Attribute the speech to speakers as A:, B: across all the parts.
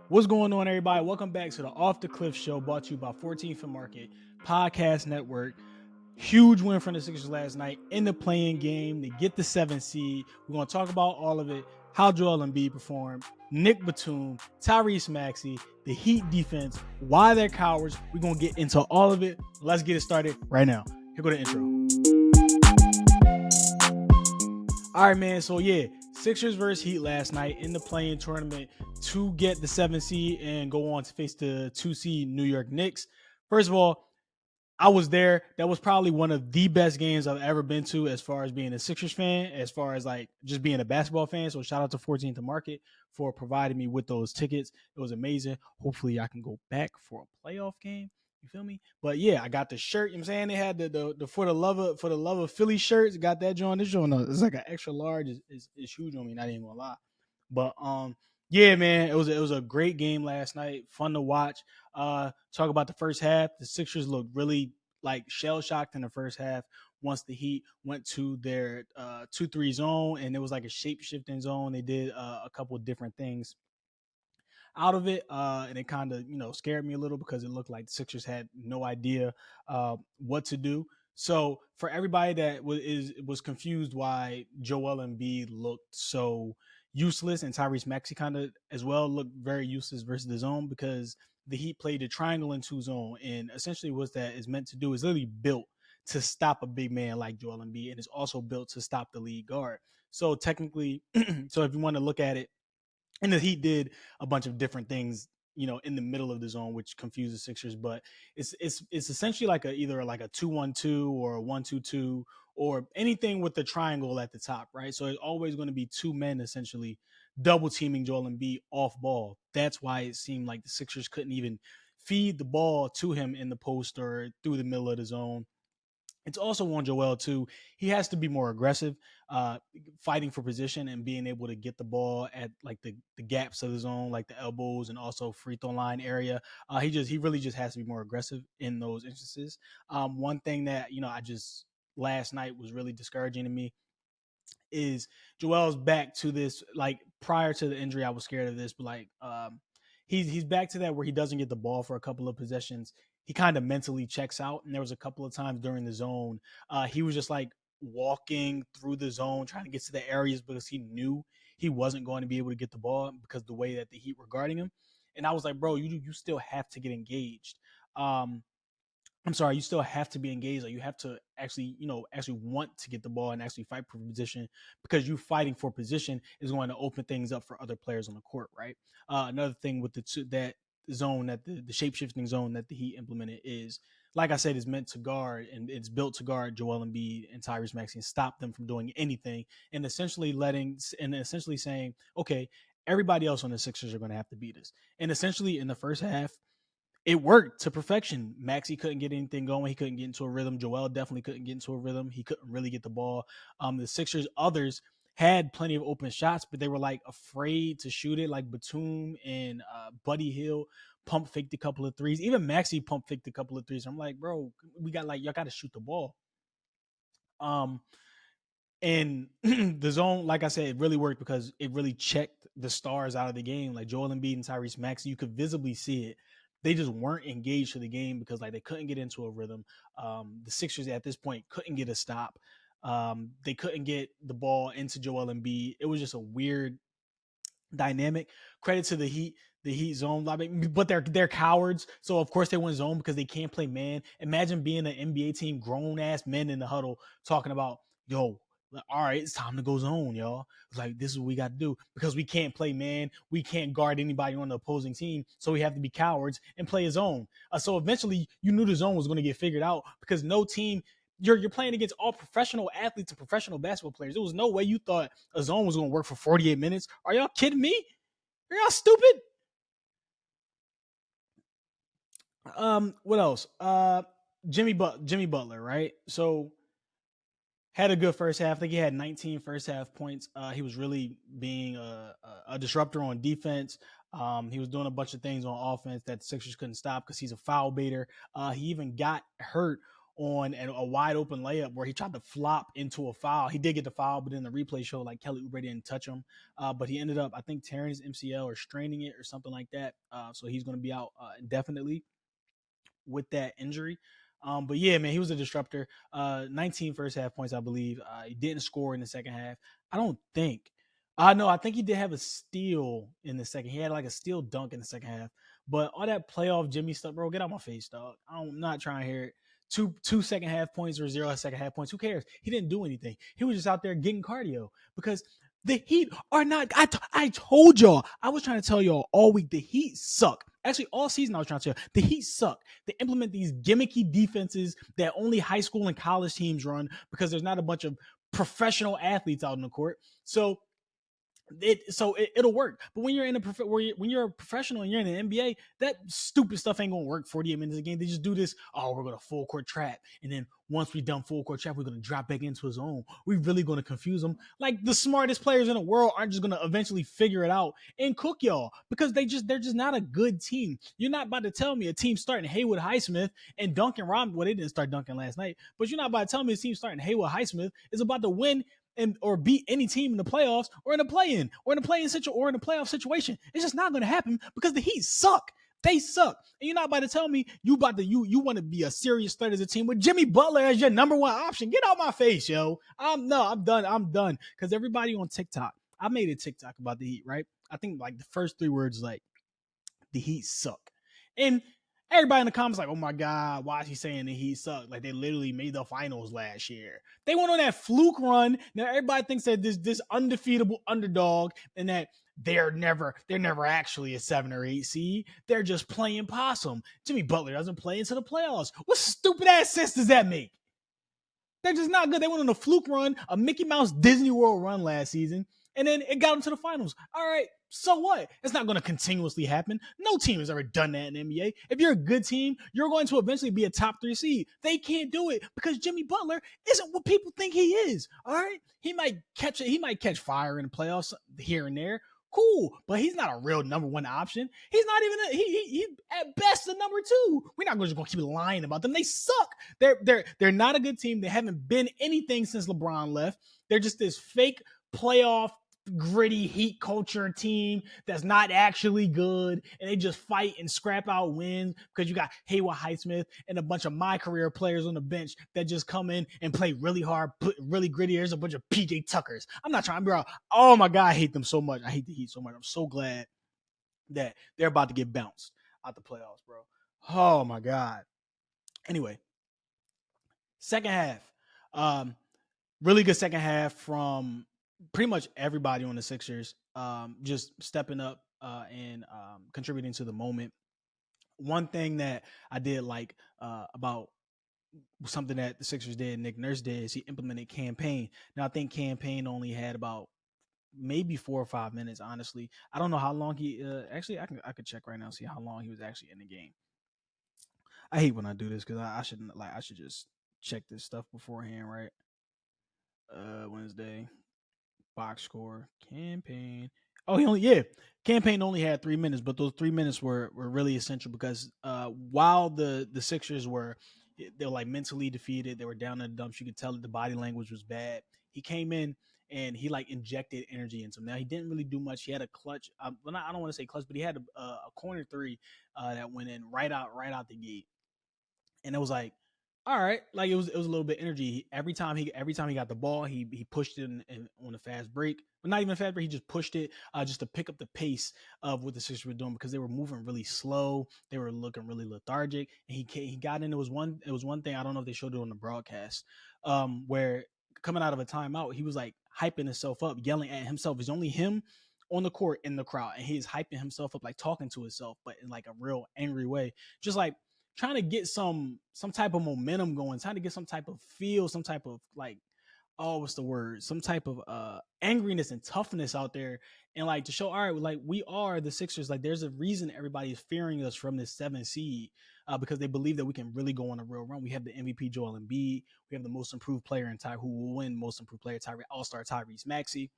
A: What's going on, everybody? Welcome back to the Off the Cliff Show, brought to you by 14th and Market Podcast Network. Huge win from the Sixers last night in the playing game. They get the 7th seed. We're going to talk about all of it, how Joel Embiid performed, Nick Batum, Tyrese Maxey, the Heat defense, why they're cowards. We're going to get into all of it. Let's get it started right now. Here go the intro. All right, man. So, Sixers versus Heat last night in the play-in tournament to get the 7th seed and go on to face the 2 seed New York Knicks. First of all, I was there. That was probably one of the best games I've ever been to as far as being a Sixers fan, as far as like just being a basketball fan. So shout out to 14th and Market for providing me with those tickets. It was amazing. Hopefully I can go back for a playoff game. You feel me? But yeah, I got the shirt. You know what I'm saying? They had the for the love of Philly shirts. Got that joint. This joint it's like an extra large. It's huge on me, not even gonna lie. But yeah, man, it was a great game last night. Fun to watch. Talk about the first half. The Sixers looked really like shell shocked in the first half once the Heat went to their 2-3 zone, and it was like a shape shifting zone. They did a couple of different things out of it, and it kind of scared me a little because it looked like the Sixers had no idea what to do. So for everybody that was confused why Joel Embiid looked so useless and Tyrese Maxey kind of as well looked very useless versus the zone, because the Heat played a triangle in 2 zone, and essentially what that is meant to do is literally built to stop a big man like Joel Embiid, and it's also built to stop the lead guard. So technically, so if you want to look at it, and the Heat did a bunch of different things, in the middle of the zone, which confused the Sixers. But it's essentially like either like a 2-1-2 or a 1-2-2 or anything with the triangle at the top, right? So it's always going to be 2 men essentially double teaming Joel Embiid off ball. That's why it seemed like the Sixers couldn't even feed the ball to him in the post or through the middle of the zone. It's also on Joel too. He has to be more aggressive, fighting for position and being able to get the ball at like the gaps of the zone, like the elbows and also free throw line area. He really just has to be more aggressive in those instances. One thing that I just last night was really discouraging to me is Joel's back to this. Like prior to the injury, I was scared of this, but like he's back to that where he doesn't get the ball for a couple of possessions. He kind of mentally checks out, and there was a couple of times during the zone, he was just like walking through the zone trying to get to the areas because he knew he wasn't going to be able to get the ball because the way that the Heat were guarding him. And I was like, bro, you still have to get engaged. I'm sorry, you still have to be engaged. Like you have to actually want to get the ball and actually fight for position, because you fighting for position is going to open things up for other players on the court, right? Another thing with that zone, that the shape shifting zone that the Heat implemented is, like I said, is meant to guard, and it's built to guard Joel Embiid and Tyrese Maxey and stop them from doing anything, and essentially saying, okay, everybody else on the Sixers are going to have to beat us. And essentially in the first half, it worked to perfection. Maxey couldn't get anything going. He couldn't get into a rhythm. Joel definitely couldn't get into a rhythm. He couldn't really get the ball. The Sixers, others had plenty of open shots, but they were like afraid to shoot it. Like Batum and Buddy Hill pump faked a couple of threes. Even Maxey pump faked a couple of threes. I'm like, bro, y'all got to shoot the ball. Um, and the zone, like I said, it really worked because it really checked the stars out of the game. Like Joel Embiid and Tyrese Maxey, you could visibly see it. They just weren't engaged for the game because like they couldn't get into a rhythm. The Sixers at this point couldn't get a stop. They couldn't get the ball into Joel Embiid. It was just a weird dynamic. Credit to the Heat zone, but they're cowards. So of course they went zone because they can't play man. Imagine being an NBA team, grown ass men in the huddle talking about, yo, all right, it's time to go zone, y'all. It's like, this is what we got to do because we can't play man. We can't guard anybody on the opposing team. So we have to be cowards and play a zone. So eventually you knew the zone was going to get figured out because no team, you're playing against all professional athletes and professional basketball players. There was no way you thought a zone was going to work for 48 minutes. Are y'all kidding me? Are y'all stupid? What else? Jimmy Butler, right? So had a good first half. I think he had 19 first half points. He was really being a disruptor on defense. He was doing a bunch of things on offense that the Sixers couldn't stop because he's a foul baiter. He even got hurt on a wide open layup where he tried to flop into a foul. He did get the foul, but then the replay showed like Kelly Oubre didn't touch him. But he ended up, I think, tearing his MCL or straining it or something like that. So he's going to be out indefinitely with that injury. But yeah, man, he was a disruptor. 19 first half points, I believe. He didn't score in the second half. I don't think. No, I think he did have a steal in the second. He had like a steal dunk in the second half. But all that playoff Jimmy stuff, bro, get out my face, dog. I'm not trying to hear it. Two second half points or zero second half points. Who cares? He didn't do anything. He was just out there getting cardio because the Heat are not. I told y'all. I was trying to tell y'all all week the Heat suck. Actually, all season I was trying to tell you the Heat suck. They implement these gimmicky defenses that only high school and college teams run because there's not a bunch of professional athletes out on the court. So it'll work. But when you're in when you're a professional and you're in the NBA, that stupid stuff ain't gonna work 48 minutes a game. They just do this. Oh, we're gonna full court trap, and then once we done full court trap, we're gonna drop back into his zone. We're really gonna confuse them. Like the smartest players in the world aren't just gonna eventually figure it out and cook y'all because they're just not a good team. You're not about to tell me a team starting Haywood Highsmith and Duncan Robinson. Well, they didn't start Duncan last night, but you're not about to tell me a team starting Haywood Highsmith is about to win and or beat any team in the playoffs or in a play-in or in a play-in situation or in a playoff situation. It's just not going to happen because the Heat suck. They suck. And you're not about to tell me you want to be a serious threat as a team with Jimmy Butler as your number one option. Get out my face, yo. I'm done. I'm done. Because everybody on TikTok, I made a TikTok about the Heat, right? I think like the first three words like the Heat suck. And everybody in the comments like, oh my God, why is he saying the Heat suck? Like they literally made the finals last year. They went on that fluke run. Now everybody thinks that this undefeatable underdog and that they're never actually a 7 or 8 seed. They're just playing possum. Jimmy Butler doesn't play into the playoffs. What stupid ass sense does that make? They're just not good. They went on a fluke run, a Mickey Mouse Disney World run last season, and then it got them to the finals. All right, so what? It's not going to continuously happen. No team has ever done that in the NBA. If you're a good team, you're going to eventually be a top 3 seed. They can't do it because Jimmy Butler isn't what people think he is. All right, he might catch it. He might catch fire in the playoffs here and there. Cool, but he's not a real number one option. He's not even he at best the number 2. We're not just gonna keep lying about them. They suck. They're not a good team. They haven't been anything since LeBron left. They're just this fake playoff gritty Heat culture team that's not actually good, and they just fight and scrap out wins because you got Haywood Highsmith and a bunch of my career players on the bench that just come in and play really hard, really gritty. There's a bunch of PJ Tuckers. I'm not trying, bro. Oh my God, I hate them so much. I hate the Heat so much. I'm so glad that they're about to get bounced out the playoffs, bro. Oh my God. Anyway, second half. Really good second half from pretty much everybody on the Sixers, just stepping up and contributing to the moment. One thing that I did like about something that the Sixers did, Nick Nurse did, is he implemented campaign. Now I think campaign only had about maybe 4 or 5 minutes. Honestly, I don't know how long he. Actually, I could check right now see how long he was actually in the game. I hate when I do this because I shouldn't I should just check this stuff beforehand, right? Wednesday. Box score, campaign. Oh, campaign only had 3 minutes, but those 3 minutes were really essential because while the Sixers they were like mentally defeated, they were down in the dumps. You could tell that the body language was bad. He came in and he like injected energy into them. Now he didn't really do much. He had a clutch. I don't want to say clutch, but he had a corner 3 that went in right out the gate, and it was like, all right, like it was a little bit energy. Every time he got the ball, he pushed it in on a fast break, but not even a fast break. He just pushed it just to pick up the pace of what the Sixers were doing because they were moving really slow. They were looking really lethargic, and he got in. It was one thing, I don't know if they showed it on the broadcast, where coming out of a timeout, he was like hyping himself up, yelling at himself. It's only him on the court in the crowd, and he's hyping himself up, like talking to himself, but in like a real angry way, just like trying to get some type of momentum going, trying to get some type of feel, some type of like, oh, what's the word? Some type of angriness and toughness out there. And like to show, all right, like we are the Sixers. Like there's a reason everybody is fearing us from this 7 seed because they believe that we can really go on a real run. We have the MVP Joel Embiid. We have the most improved player in who will win most improved player, All-Star Tyrese Maxey.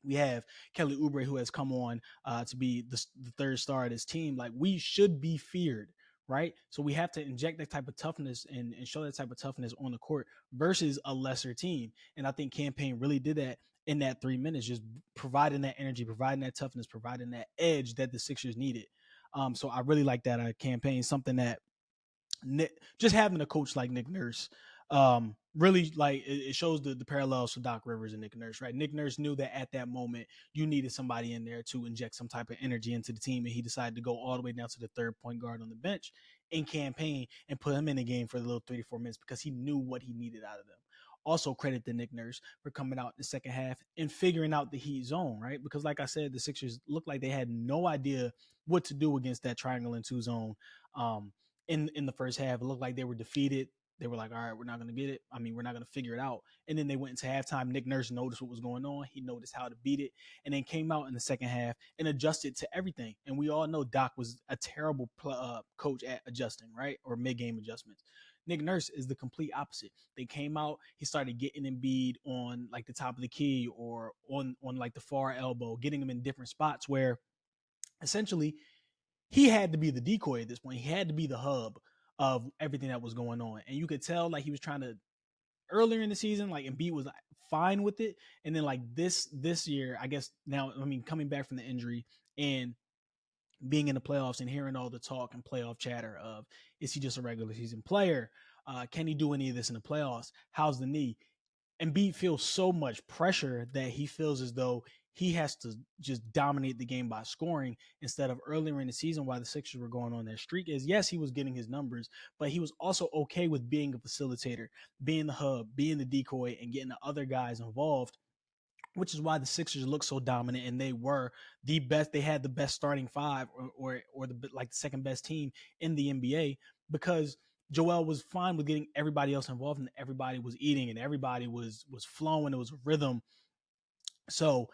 A: We have Kelly Oubre, who has come on to be the third star of this team. Like we should be feared right? So we have to inject that type of toughness and show that type of toughness on the court versus a lesser team. And I think Campaign really did that in that 3 minutes, just providing that energy, providing that toughness, providing that edge that the Sixers needed. So I really like that Campaign, something that just having a coach like Nick Nurse, really like it shows the parallels to Doc Rivers and Nick Nurse, right? Nick Nurse knew that at that moment you needed somebody in there to inject some type of energy into the team, and he decided to go all the way down to the third point guard on the bench in Campaign and put him in the game for the little 3 to 4 minutes because he knew what he needed out of them. Also, credit to Nick Nurse for coming out in the second half and figuring out the Heat zone, right? Because, like I said, the Sixers looked like they had no idea what to do against that triangle and two zone. In the first half, it looked like they were defeated. They were like, all right, we're not going to get it. I mean, we're not going to figure it out. And then they went into halftime. Nick Nurse noticed what was going on. He noticed how to beat it, and then came out in the second half and adjusted to everything. And we all know Doc was a terrible coach at adjusting, right? Or mid-game adjustments. Nick Nurse is the complete opposite. They came out, he started getting Embiid on like the top of the key or on like the far elbow, getting him in different spots where essentially he had to be the decoy at this point. He had to be the hub of everything that was going on. And you could tell like he was trying to earlier in the season, like Embiid was fine with it. And then like this year, I guess now, I mean, coming back from the injury and being in the playoffs and hearing all the talk and playoff chatter of, is he just a regular season player? Can he do any of this in the playoffs? How's the knee? Embiid feels so much pressure that he feels as though he has to just dominate the game by scoring instead of earlier in the season while the Sixers were going on that streak. Is yes, he was getting his numbers, but he was also okay with being a facilitator, being the hub, being the decoy, and getting the other guys involved, which is why the Sixers look so dominant, and they were the best. They had the best starting five, or the like the second best team in the NBA because Joel was fine with getting everybody else involved, and everybody was eating, and everybody was flowing. It was a rhythm. So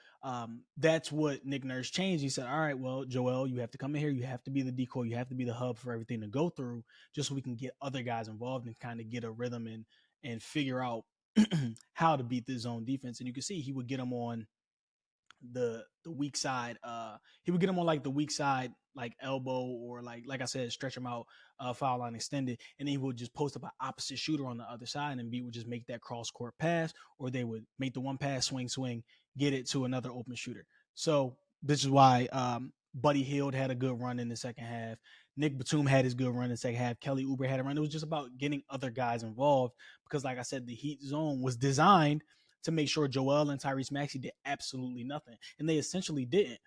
A: that's what Nick Nurse changed. He said, "All right, well, Joel, you have to come in here. You have to be the decoy. You have to be the hub for everything to go through, just so we can get other guys involved and kind of get a rhythm and figure out how to beat the zone defense." And you can see he would get them on the weak side. He would get him on like the weak side, like elbow, or like I said, stretch him out, foul line extended, and then he would just post up an opposite shooter on the other side, and B would just make that cross court pass, or they would make the one pass, swing, get it to another open shooter. So this is why Buddy Hield had a good run in the second half. Nick Batum had his good run in the second half. Kelly Oubre had a run. It was just about getting other guys involved because, like I said, the Heat zone was designed to make sure Joel and Tyrese Maxey did absolutely nothing. And they essentially didn't.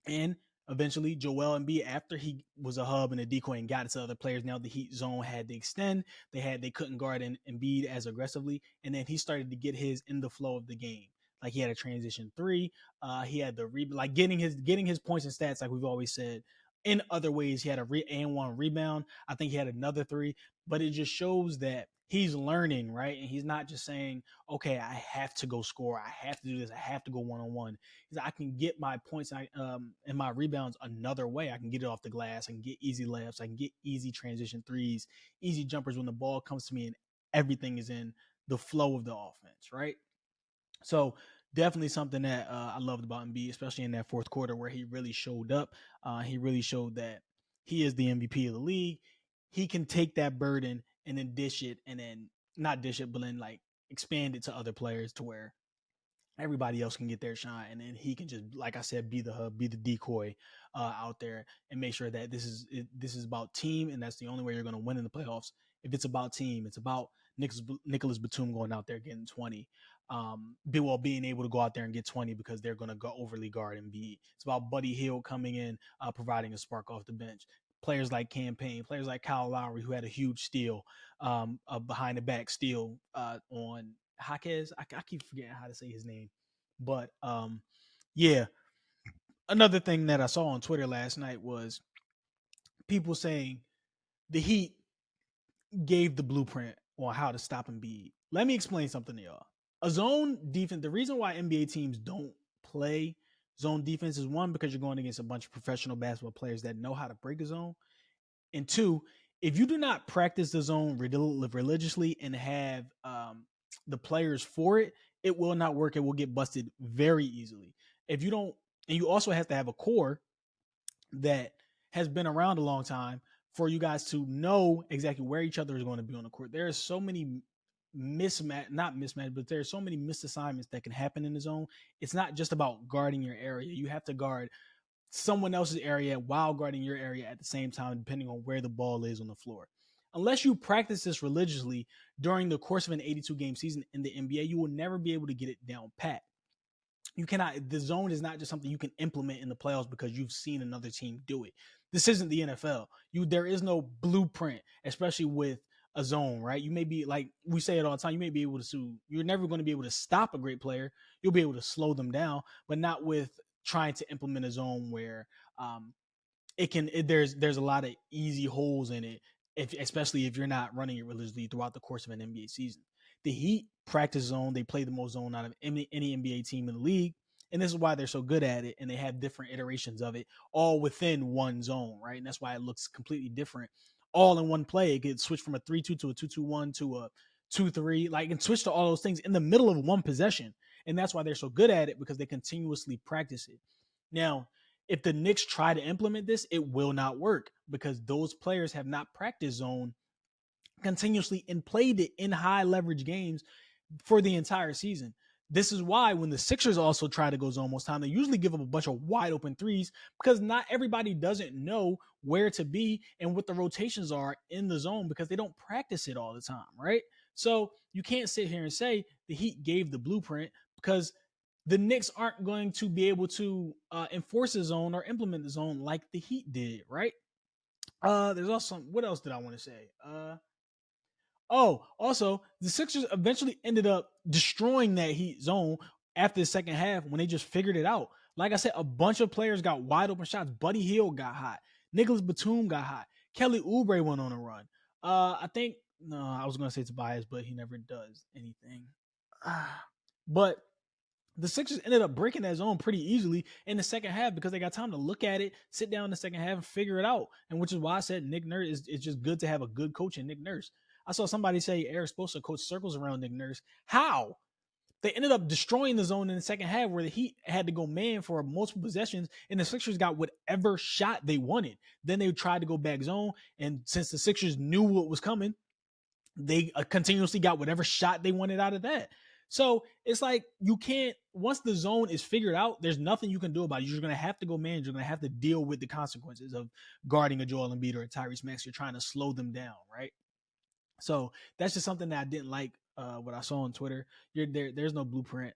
A: And eventually, Joel Embiid, after he was a hub and a decoy and got it to other players, now the Heat zone had to extend. They couldn't guard Embiid as aggressively. And then he started to get his in the flow of the game. Like he had a transition three. He had the like getting his points and stats, like we've always said. In other ways, he had and one rebound. I think he had another three, but it just shows that he's learning, right? And he's not just saying, okay, I have to go score. I have to do this. I have to go one-on-one. He's like, I can get my points and my rebounds another way. I can get it off the glass. I can get easy layups. I can get easy transition threes, easy jumpers when the ball comes to me and everything is in the flow of the offense, right? So definitely something that I loved about Embiid, especially in that fourth quarter where he really showed up. He really showed that he is the MVP of the league. He can take that burden and then dish it, and then not dish it, but then like expand it to other players to where everybody else can get their shine, and then he can just, like I said, be the hub, be the decoy out there, and make sure that this is about team, and that's the only way you're going to win in the playoffs. If it's about team, it's about Nicholas Batum going out there getting 20, being able to go out there and get 20 because they're going to go overly guard and be. It's about Buddy Hield coming in, providing a spark off the bench. Players like Campaign, players like Kyle Lowry, who had a huge steal, behind the back steal on Jaquez. I keep forgetting how to say his name, but yeah. Another thing that I saw on Twitter last night was people saying the Heat gave the blueprint on how to stop Embiid. Let me explain something to y'all. A zone defense. The reason why NBA teams don't play zone defense is one, because you're going against a bunch of professional basketball players that know how to break a zone, and two, if you do not practice the zone religiously and have the players for it, it will not work. It will get busted very easily. If you don't, and you also have to have a core that has been around a long time for you guys to know exactly where each other is going to be on the court. There are so many not mismatch, but there's so many missed assignments that can happen in the zone. It's not just about guarding your area. You have to guard someone else's area while guarding your area at the same time, depending on where the ball is on the floor. Unless you practice this religiously during the course of an 82 game season in the NBA, you will never be able to get it down pat. You cannot, the zone is not just something you can implement in the playoffs because you've seen another team do it. This isn't the NFL. There is no blueprint, especially with a zone, right? You may be, like we say it all the time, you may be able to you're never going to be able to stop a great player. You'll be able to slow them down, but not with trying to implement a zone where there's a lot of easy holes in it, especially if you're not running it religiously throughout the course of an NBA season. The Heat practice zone. They play the most zone out of any NBA team in the league. And this is why they're so good at it. And they have different iterations of it all within one zone, right? And that's why it looks completely different all in one play. It could switch from a 3-2 to a 2-2-1 to a 2-3, like, and switch to all those things in the middle of one possession. And that's why they're so good at it, because they continuously practice it. Now, if the Knicks try to implement this, it will not work because those players have not practiced zone continuously and played it in high leverage games for the entire season. This is why when the Sixers also try to go zone most time, they usually give up a bunch of wide open threes because not everybody doesn't know where to be and what the rotations are in the zone because they don't practice it all the time, right? So you can't sit here and say the Heat gave the blueprint because the Knicks aren't going to be able to enforce the zone or implement the zone like the Heat did, right? There's also what else did I want to say? Also, the Sixers eventually ended up destroying that Heat zone after the second half when they just figured it out. Like I said, a bunch of players got wide open shots. Buddy Hield got hot. Nicholas Batum got hot. Kelly Oubre went on a run. I think no, I was gonna say Tobias, but he never does anything. But the Sixers ended up breaking that zone pretty easily in the second half because they got time to look at it, sit down in the second half, and figure it out. And which is why I said Nick Nurse it's just good to have a good coach in Nick Nurse. I saw somebody say Eric's supposed to coach circles around Nick Nurse. How? They ended up destroying the zone in the second half where the Heat had to go man for multiple possessions, and the Sixers got whatever shot they wanted. Then they tried to go back zone, and since the Sixers knew what was coming, they continuously got whatever shot they wanted out of that. So it's like you can't, once the zone is figured out, there's nothing you can do about it. You're going to have to go man. You're going to have to deal with the consequences of guarding a Joel Embiid or a Tyrese Maxey. You're trying to slow them down, right? So that's just something that I didn't like what I saw on Twitter. There's no blueprint,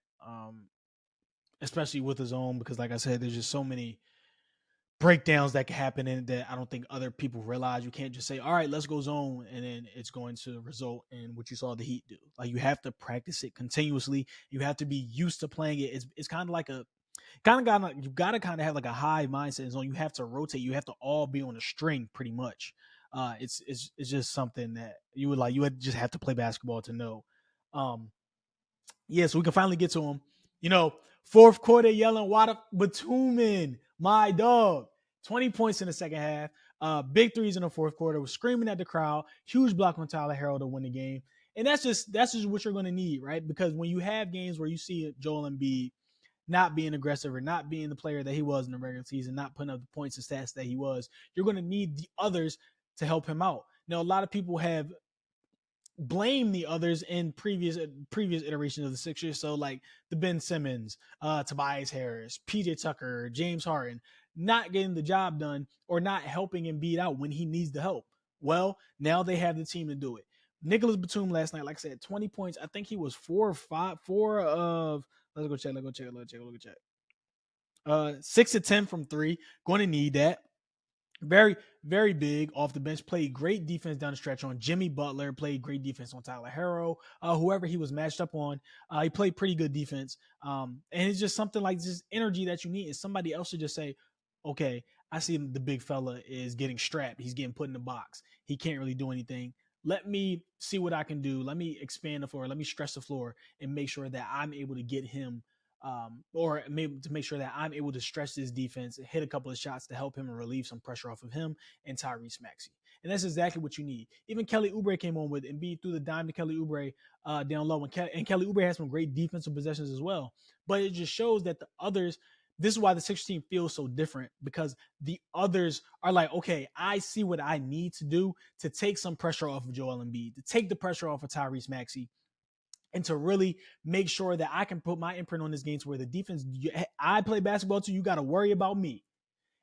A: especially with the zone, because like I said, there's just so many breakdowns that can happen in that I don't think other people realize. You can't just say, all right, let's go zone, and then it's going to result in what you saw the Heat do. Like, you have to practice it continuously. You have to be used to playing it. It's kind of like you gotta kind of have like a high mindset in zone. You have to rotate. You have to all be on a string pretty much. It's just something that you would just have to play basketball to know. Yeah, so we can finally get to him. Fourth quarter yelling Wada Batumin, my dog. 20 points in the second half. Big threes in the fourth quarter. Was screaming at the crowd. Huge block on Tyler Herro to win the game. And that's just what you're going to need, right? Because when you have games where you see Joel Embiid not being aggressive or not being the player that he was in the regular season, not putting up the points and stats that he was, you're going to need the others to help him out. Now, a lot of people have blame the others in previous iterations of the Sixers. So like the Ben Simmons, Tobias Harris, PJ Tucker, James Harden, not getting the job done or not helping Embiid out when he needs the help. Well, now they have the team to do it. Nicholas Batum last night, like I said, 20 points. I think he was 4 of let's go check. 6 to 10 from 3. Going to need that. Very, very big off the bench. Played great defense down the stretch on Jimmy Butler. Played great defense on Tyler Herro. Whoever he was matched up on, he played pretty good defense. And it's just something like this energy that you need. Is somebody else to just say, okay, I see the big fella is getting strapped. He's getting put in the box. He can't really do anything. Let me see what I can do. Let me expand the floor. Let me stretch the floor and make sure that I'm able to get him or maybe to make sure that I'm able to stretch this defense, hit a couple of shots to help him and relieve some pressure off of him and Tyrese Maxey. And that's exactly what you need. Even Kelly Oubre came on with Embiid threw the dime to Kelly Oubre down low. And Kelly Oubre has some great defensive possessions as well. But it just shows that the others this is why the Sixers team feels so different, because the others are like, okay, I see what I need to do to take some pressure off of Joel Embiid, to take the pressure off of Tyrese Maxey, and to really make sure that I can put my imprint on this game to where the defense, I play basketball too, you got to worry about me.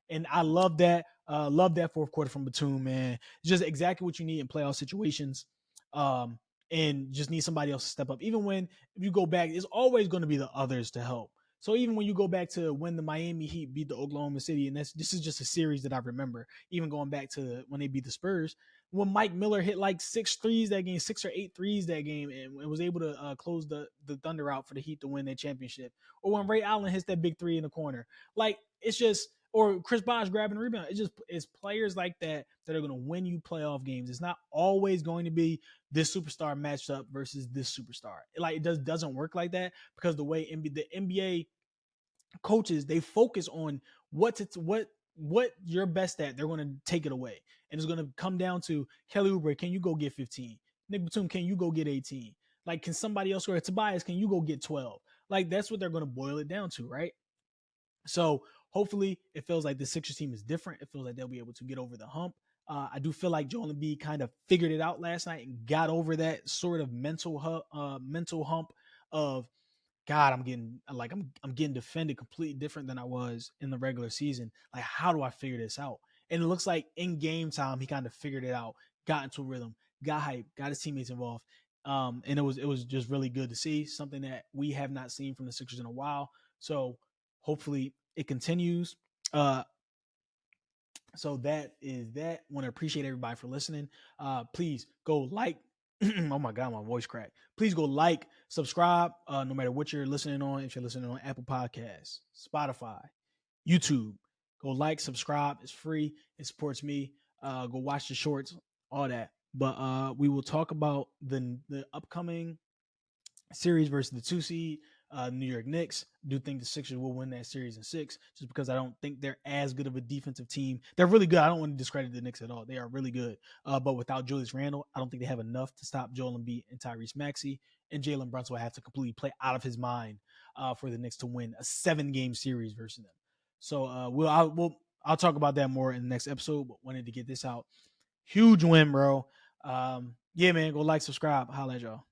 A: And I love that. Love that fourth quarter from Batum, man. It's just exactly what you need in playoff situations. Um, and just need somebody else to step up. Even when, if you go back, it's always going to be the others to help. So even when you go back to when the Miami Heat beat the Oklahoma City, and this is just a series that I remember, even going back to when they beat the Spurs, when Mike Miller hit like 6 threes that game, 6 or 8 threes that game, and was able to close the Thunder out for the Heat to win their championship, or when Ray Allen hits that big three in the corner, like it's just, or Chris Bosh grabbing a rebound. It's players like that that are going to win you playoff games. It's not always going to be this superstar matched up versus this superstar. Like it doesn't work like that, because the way the NBA coaches, they focus on what you're best at. They're going to take it away, and it's going to come down to Kelly Oubre, can you go get 15? Nick Batum, can you go get 18? Like, can somebody else score? Tobias, can you go get 12? Like, that's what they're going to boil it down to, right? So hopefully it feels like the Sixers team is different. It feels like they'll be able to get over the hump. I do feel like Joel Embiid kind of figured it out last night and got over that sort of mental hump of, God, I'm getting defended completely different than I was in the regular season. Like, how do I figure this out? And it looks like in game time he kind of figured it out, got into a rhythm, got hype, got his teammates involved. And it was just really good to see, something that we have not seen from the Sixers in a while. So hopefully it continues. So that is that. Want to appreciate everybody for listening. Please go like. Oh my God, my voice cracked. Please go like, subscribe, no matter what you're listening on. If you're listening on Apple Podcasts, Spotify, YouTube, go like, subscribe. It's free. It supports me. Go watch the shorts, all that. But we will talk about the upcoming series versus the 2 seed, New York Knicks. Do think the Sixers will win that series in 6, just because I don't think they're as good of a defensive team. They're really good. I don't want to discredit the Knicks at all. They are really good. But without Julius Randle, I don't think they have enough to stop Joel Embiid and Tyrese Maxey. And Jalen Brunson will have to completely play out of his mind for the Knicks to win a 7-game series versus them. So I'll talk about that more in the next episode, but wanted to get this out. Huge win, bro. Yeah, man. Go like, subscribe. Holla at y'all.